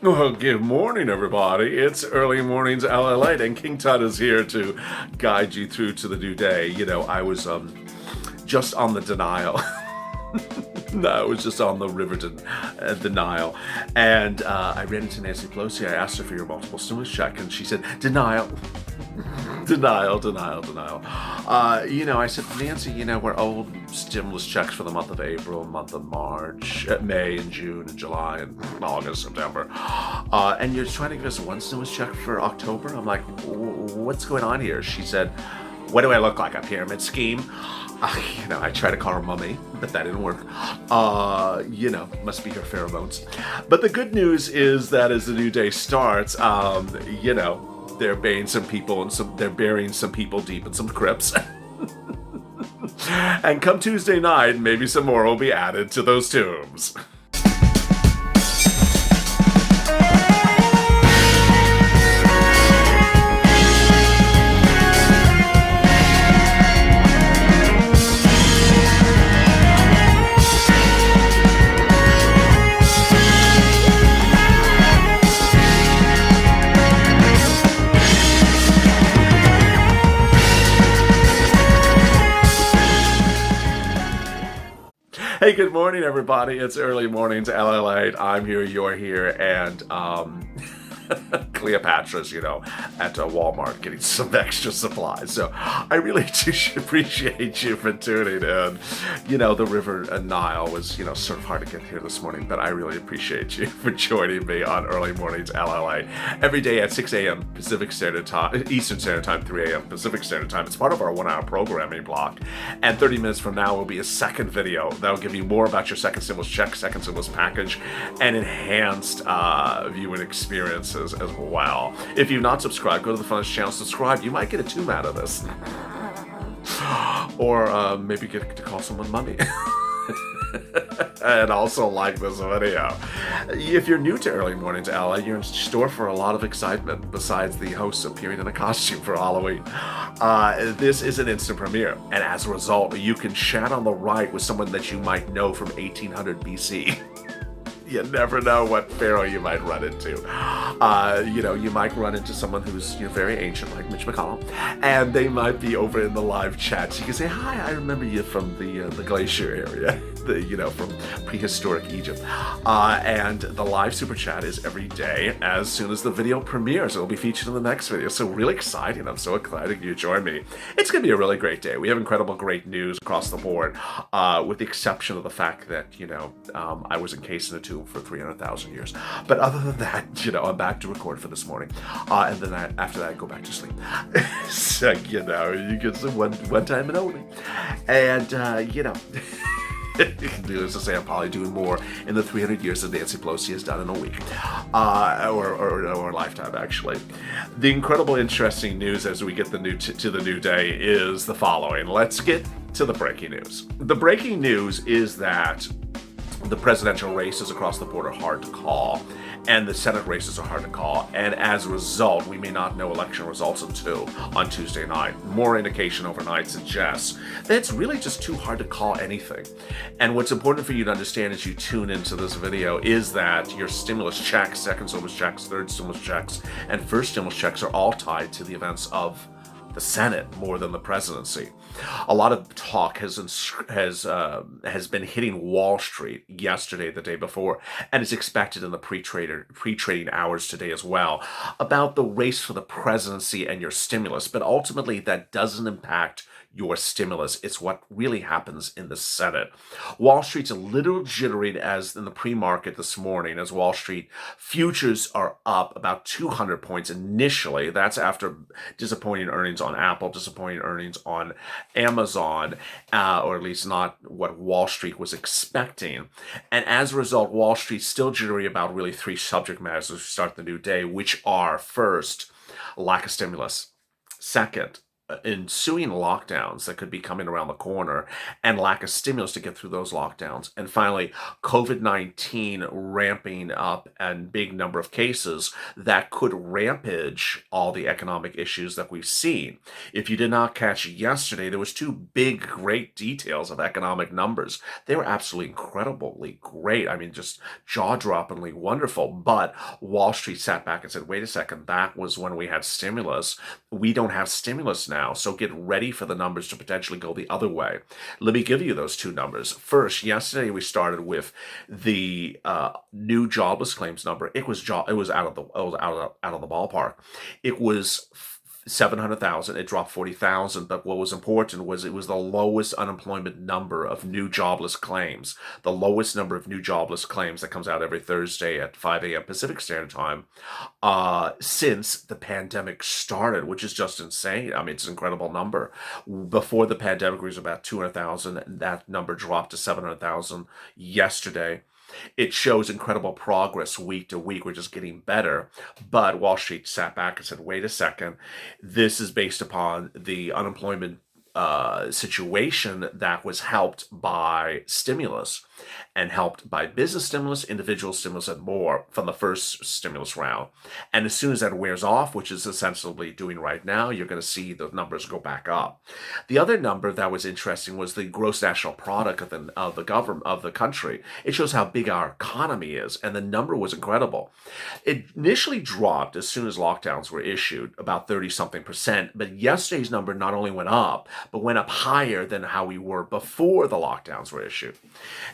Well, good morning, everybody. It's early mornings, LALATE, and King Tut is here to guide you through to the new day. I was just on the denial. No, I was just on the river denial, and I ran into Nancy Pelosi. I asked her for your multiple stimulus check, and she said, denial. Denial. I said, Nancy, we're old stimulus checks for the month of April, month of March, May and June and July and August, September. And you're trying to give us one stimulus check for October? I'm like, what's going on here? She said, what do I look like, a pyramid scheme? I tried to call her mummy, but that didn't work. Must be her pheromones. But the good news is that as the new day starts, they're burying some people deep in some crypts. And come Tuesday night, maybe some more will be added to those tombs. Hey, good morning, everybody. It's early mornings, LALATE. I'm here, you're here, and Cleopatra's, at Walmart getting some extra supplies. So I really do appreciate you for tuning in. The river Nile was, sort of hard to get here this morning, but I really appreciate you for joining me on early mornings, LALATE. Every day at 6 a.m. Pacific Standard Time, Eastern Standard Time, 3 a.m. Pacific Standard Time. It's part of our 1-hour programming block. And 30 minutes from now will be a second video that will give you more about your second stimulus check, second stimulus package, and enhanced viewing experiences as well. If you've not subscribed, go to the front of this channel, subscribe. You might get a tune out of this. Or maybe get to call someone mummy. And also like this video. If you're new to Early Mornings, LA, you're in store for a lot of excitement besides the hosts appearing in a costume for Halloween. This is an instant premiere, and as a result, you can chat on the right with someone that you might know from 1800 BC. You never know what pharaoh you might run into. You might run into someone who's very ancient, like Mitch McConnell, and they might be over in the live chat. So you can say, "Hi, I remember you from the glacier area, from prehistoric Egypt." And the live super chat is every day as soon as the video premieres. It'll be featured in the next video. So really exciting. I'm so excited you join me. It's going to be a really great day. We have incredible, great news across the board, with the exception of the fact that I was encased in a tomb for 300,000 years. But other than that, I'm back to record for this morning. And then after that, I go back to sleep. So, you get some one time and only. And, needless to say, I'm probably doing more in the 300 years than Nancy Pelosi has done in a week. Or a lifetime, actually. The incredible, interesting news as we get to the new day is the following. Let's get to the breaking news. The breaking news is that the presidential races across the board are hard to call, and the Senate races are hard to call, and as a result, we may not know election results until on Tuesday night. More indication overnight suggests that it's really just too hard to call anything. And what's important for you to understand as you tune into this video is that your stimulus checks, second stimulus checks, third stimulus checks, and first stimulus checks are all tied to the events of the Senate more than the presidency. A lot of talk has been hitting Wall Street yesterday, the day before, and is expected in the pre-trading hours today as well, about the race for the presidency and your stimulus. But ultimately, that doesn't impact your stimulus. It's what really happens in the Senate. Wall Street's a little jittery as in the pre-market this morning, as Wall Street futures are up about 200 points initially. That's after disappointing earnings on Apple, disappointing earnings on Amazon, or at least not what Wall Street was expecting. And as a result, Wall Street's still jittery about really three subject matters as we start the new day, which are, first, lack of stimulus. Second, ensuing lockdowns that could be coming around the corner and lack of stimulus to get through those lockdowns. And finally, COVID-19 ramping up and big number of cases that could rampage all the economic issues that we've seen. If you did not catch yesterday, there was two big, great details of economic numbers. They were absolutely incredibly great. I mean, just jaw-droppingly wonderful. But Wall Street sat back and said, wait a second, that was when we had stimulus. We don't have stimulus now, so get ready for the numbers to potentially go the other way. Let me give you those two numbers. First, yesterday we started with the new jobless claims number. It was out of the ballpark. It was 700,000. It dropped 40,000. But what was important was it was the lowest unemployment number of new jobless claims. The lowest number of new jobless claims that comes out every Thursday at 5 a.m. Pacific Standard Time since the pandemic started, which is just insane. I mean, it's an incredible number. Before the pandemic, it was about 200,000. That number dropped to 700,000 yesterday. It shows incredible progress week to week. We're just getting better. But Wall Street sat back and said, wait a second, this is based upon the unemployment situation that was helped by stimulus and helped by business stimulus, individual stimulus, and more from the first stimulus round. And as soon as that wears off, which is essentially doing right now, you're going to see the numbers go back up. The other number that was interesting was the gross national product of the government of the country. It shows how big our economy is, and the number was incredible. It initially dropped as soon as lockdowns were issued, about 30-something%. But yesterday's number not only went up, but went up higher than how we were before the lockdowns were issued.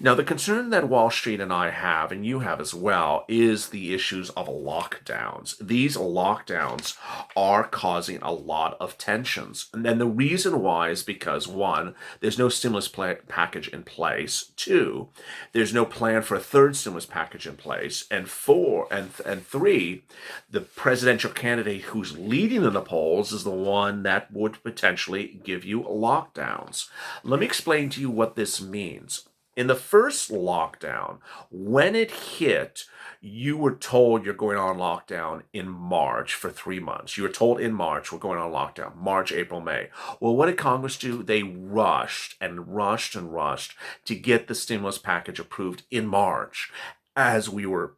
Now, the concern that Wall Street and I have, and you have as well, is the issues of lockdowns. These lockdowns are causing a lot of tensions. And then the reason why is because, one, there's no stimulus package in place. Two, there's no plan for a third stimulus package in place. And three, the presidential candidate who's leading in the polls is the one that would potentially give you lockdowns. Let me explain to you what this means. In the first lockdown, when it hit, you were told you're going on lockdown in March for 3 months. You were told in March, we're going on lockdown, March, April, May. Well, what did Congress do? They rushed to get the stimulus package approved in March as we were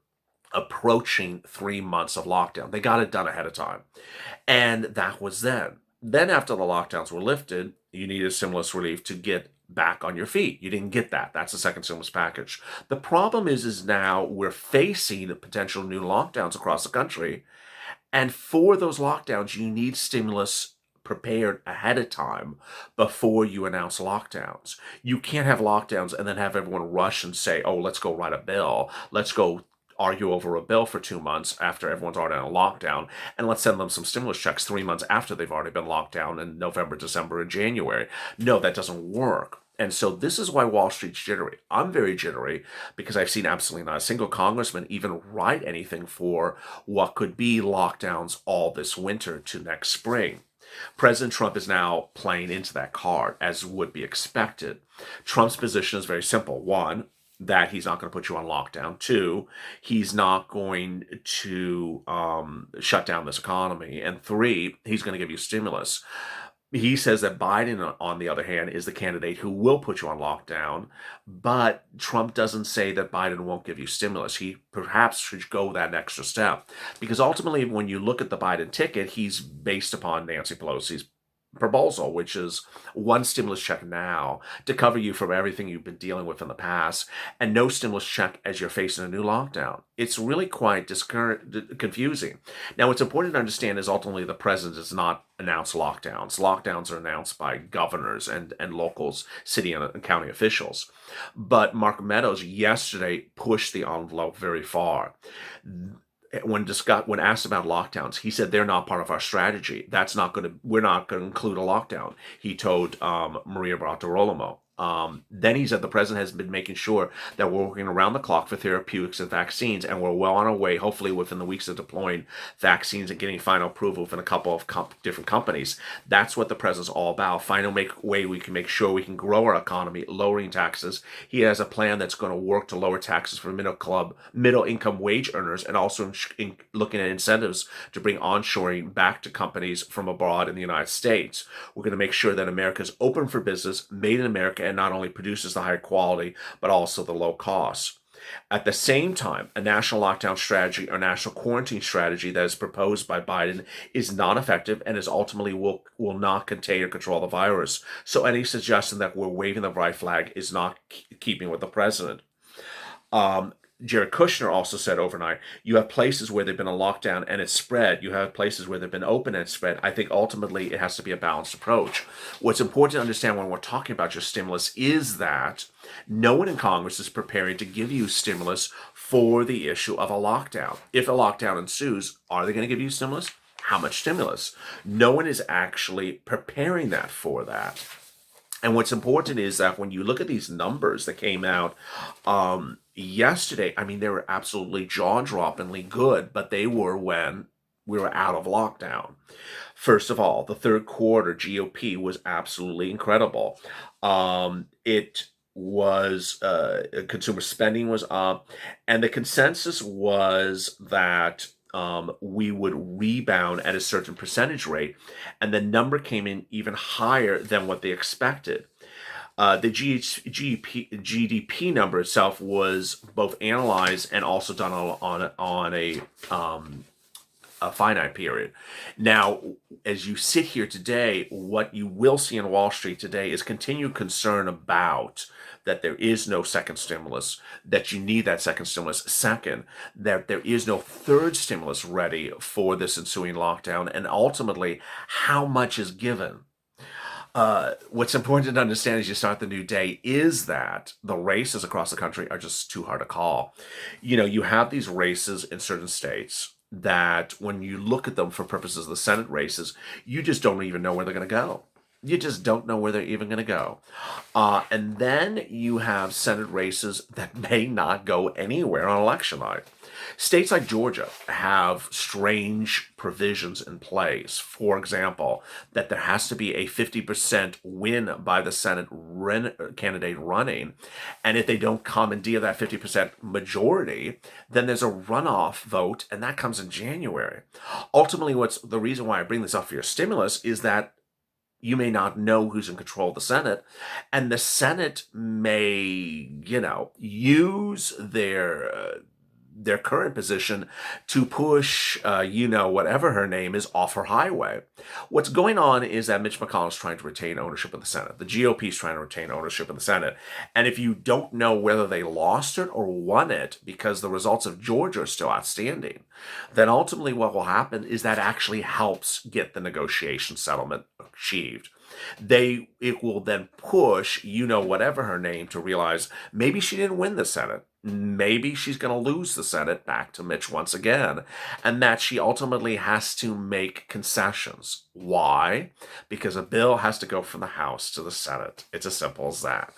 approaching 3 months of lockdown. They got it done ahead of time. And that was then. Then after the lockdowns were lifted, you needed stimulus relief to get back on your feet. You didn't get that. That's the second stimulus package. The problem is now we're facing potential new lockdowns across the country. And for those lockdowns, you need stimulus prepared ahead of time before you announce lockdowns. You can't have lockdowns and then have everyone rush and say, oh, let's go write a bill. Let's go argue over a bill for 2 months after everyone's already on a lockdown, and let's send them some stimulus checks 3 months after they've already been locked down in November, December, and January. No, that doesn't work. And so this is why Wall Street's jittery. I'm very jittery because I've seen absolutely not a single congressman even write anything for what could be lockdowns all this winter to next spring. President Trump is now playing into that card, as would be expected. Trump's position is very simple. One, that he's not going to put you on lockdown. Two, he's not going to shut down this economy. And three, he's going to give you stimulus. He says that Biden, on the other hand, is the candidate who will put you on lockdown, but Trump doesn't say that Biden won't give you stimulus. He perhaps should go that extra step, because ultimately, when you look at the Biden ticket, he's based upon Nancy Pelosi's proposal, which is one stimulus check now to cover you from everything you've been dealing with in the past, and no stimulus check as you're facing a new lockdown. It's really quite confusing. Now, what's important to understand is ultimately the president does not announce lockdowns. Lockdowns are announced by governors and locals, city and county officials. But Mark Meadows yesterday pushed the envelope very far. When asked about lockdowns, he said they're not part of our strategy. We're not going to include a lockdown. He told Maria Bartiromo, Then he said the president has been making sure that we're working around the clock for therapeutics and vaccines, and we're well on our way, hopefully within the weeks of deploying vaccines and getting final approval within a couple of different companies. That's what the president's all about. Find a way we can make sure we can grow our economy, lowering taxes. He has a plan that's going to work to lower taxes for middle income wage earners, and also looking at incentives to bring onshoring back to companies from abroad in the United States. We're going to make sure that America is open for business, made in America, and not only produces the high quality, but also the low cost. At the same time, a national lockdown strategy or national quarantine strategy that is proposed by Biden is not effective and is ultimately will not contain or control the virus. So any suggestion that we're waving the right flag is not keeping with the president. Jared Kushner also said overnight, you have places where they've been a lockdown and it's spread. You have places where they've been open and it's spread. I think ultimately it has to be a balanced approach. What's important to understand when we're talking about your stimulus is that no one in Congress is preparing to give you stimulus for the issue of a lockdown. If a lockdown ensues, are they going to give you stimulus? How much stimulus? No one is actually preparing that for that. And what's important is that when you look at these numbers that came out yesterday, I mean, they were absolutely jaw-droppingly good, but they were when we were out of lockdown. First of all, the third quarter GOP was absolutely incredible. It was consumer spending was up, and the consensus was that we would rebound at a certain percentage rate, and the number came in even higher than what they expected. The GDP number itself was both analyzed and also done on a finite period. Now, as you sit here today, what you will see in Wall Street today is continued concern about that there is no second stimulus, that you need that second stimulus. Second, that there is no third stimulus ready for this ensuing lockdown, and ultimately, how much is given. What's important to understand as you start the new day is that the races across the country are just too hard to call. You know, you have these races in certain states that when you look at them for purposes of the Senate races, you just don't even know where they're going to go. You just don't know where they're even going to go. And then you have Senate races that may not go anywhere on election night. States like Georgia have strange provisions in place. For example, that there has to be a 50% win by the Senate candidate running. And if they don't commandeer that 50% majority, then there's a runoff vote, and that comes in January. Ultimately, what's the reason why I bring this up for your stimulus is that you may not know who's in control of the Senate, and the Senate may, use their current position to push, whatever her name is, off her highway. What's going on is that Mitch McConnell is trying to retain ownership of the Senate. The GOP is trying to retain ownership of the Senate. And if you don't know whether they lost it or won it because the results of Georgia are still outstanding, then ultimately what will happen is that actually helps get the negotiation settlement achieved. It will then push, whatever her name, to realize maybe she didn't win the Senate. Maybe she's going to lose the Senate back to Mitch once again, and that she ultimately has to make concessions. Why? Because a bill has to go from the House to the Senate. It's as simple as that.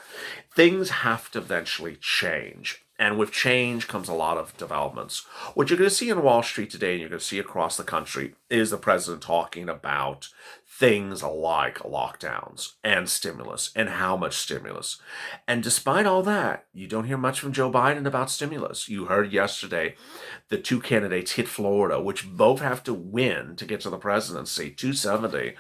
Things have to eventually change. And with change comes a lot of developments. What you're going to see in Wall Street today, and you're going to see across the country, is the president talking about things like lockdowns and stimulus and how much stimulus. And despite all that, you don't hear much from Joe Biden about stimulus. You heard yesterday the two candidates hit Florida, which both have to win to get to the presidency, 270.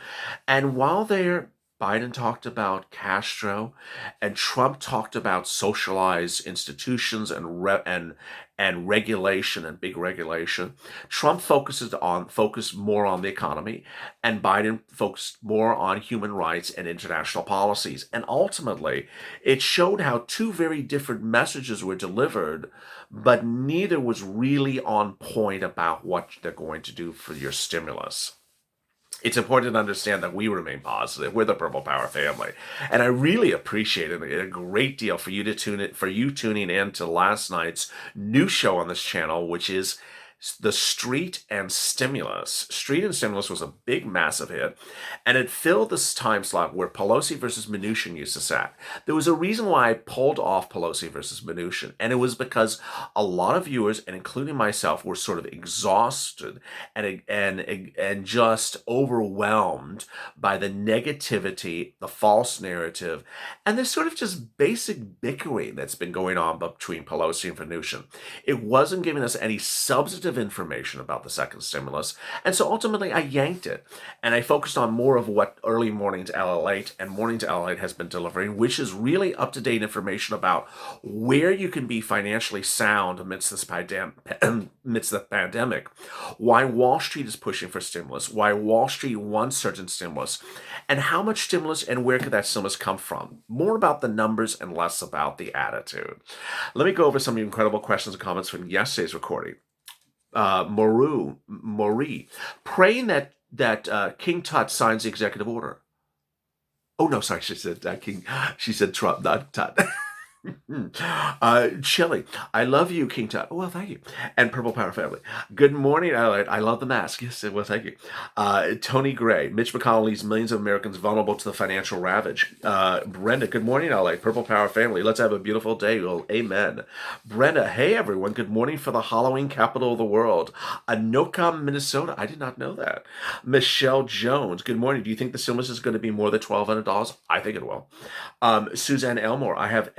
And while Biden talked about Castro, and Trump talked about socialized institutions and regulation and big regulation. Trump focused more on the economy, and Biden focused more on human rights and international policies. And ultimately, it showed how two very different messages were delivered, but neither was really on point about what they're going to do for your stimulus. It's important to understand that we remain positive. We're the Purple Power family. And I really appreciate it a great deal for you tuning in to last night's new show on this channel, which is the Street and Stimulus. Street and Stimulus was a big, massive hit, and it filled this time slot where Pelosi versus Mnuchin used to sat. There was a reason why I pulled off Pelosi versus Mnuchin, and it was because a lot of viewers, and including myself, were sort of exhausted and just overwhelmed by the negativity, the false narrative, and this sort of just basic bickering that's been going on between Pelosi and Mnuchin. It wasn't giving us any substantive information about the second stimulus, and so ultimately I yanked it, and I focused on more of what Early Morning to LALATE and Morning to LALATE has been delivering, which is really up-to-date information about where you can be financially sound amidst the pandemic, why Wall Street is pushing for stimulus, why Wall Street wants certain stimulus, and how much stimulus and where could that stimulus come from. More about the numbers and less about the attitude. Let me go over some incredible questions and comments from yesterday's recording. Marie, praying that King Tut signs the executive order. Oh no, sorry, she said King. She said Trump, not Tut. Chili, I love you, King Tut. Oh, well, thank you. And Purple Power Family. Good morning, Adelaide. I love the mask. Yes, well, thank you. Tony Gray, Mitch McConnell leaves millions of Americans vulnerable to the financial ravage. Brenda, good morning, Adelaide. Purple Power Family. Let's have a beautiful day. Well, amen. Brenda, hey, everyone. Good morning for the Halloween capital of the world. Anoka, Minnesota. I did not know that. Michelle Jones, good morning. Do you think the stimulus is going to be more than $1,200? I think it will. Suzanne Elmore, I have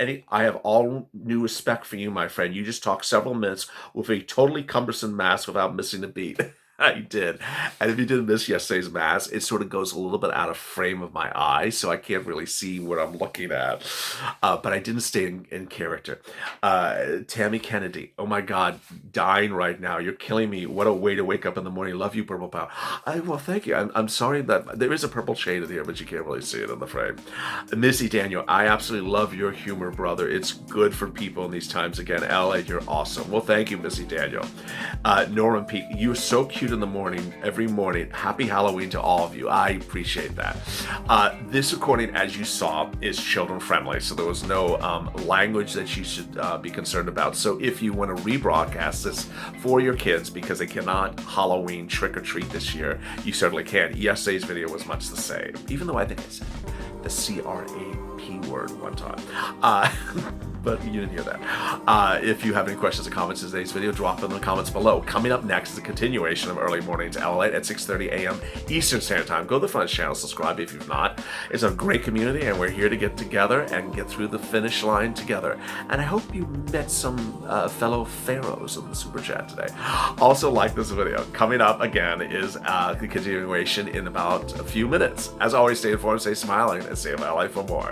all new respect for you, my friend. You just talked several minutes with a totally cumbersome mask without missing a beat. I did. And if you didn't miss yesterday's mask, it sort of goes a little bit out of frame of my eye, so I can't really see what I'm looking at. But I didn't stay in character. Tammy Kennedy, oh my God, dying right now. You're killing me. What a way to wake up in the morning. Love you, Purple Power. Well, thank you. I'm sorry that there is a purple shade in here, but you can't really see it in the frame. Missy Daniel, I absolutely love your humor, brother. It's good for people in these times. Again, LA, you're awesome. Well, thank you, Missy Daniel. Norman Peak, you're so cute in the morning, every morning. Happy Halloween to all of you. I appreciate that. This recording, as you saw, is children friendly, so there was no language that you should be concerned about. So if you want to rebroadcast this for your kids because they cannot Halloween trick or treat this year, you certainly can. Yesterday's video was much the same, even though I think I said the CRAP word one time. But you didn't hear that. If you have any questions or comments in today's video, drop them in the comments below. Coming up next is a continuation of Early Morning to LALATE at 6:30 a.m. Eastern Standard Time. Go to the front channel, subscribe if you've not. It's a great community, and we're here to get together and get through the finish line together. And I hope you met some fellow pharaohs in the super chat today. Also, like this video. Coming up again is the continuation in about a few minutes. As always, stay informed, stay smiling, and stay in LA for more.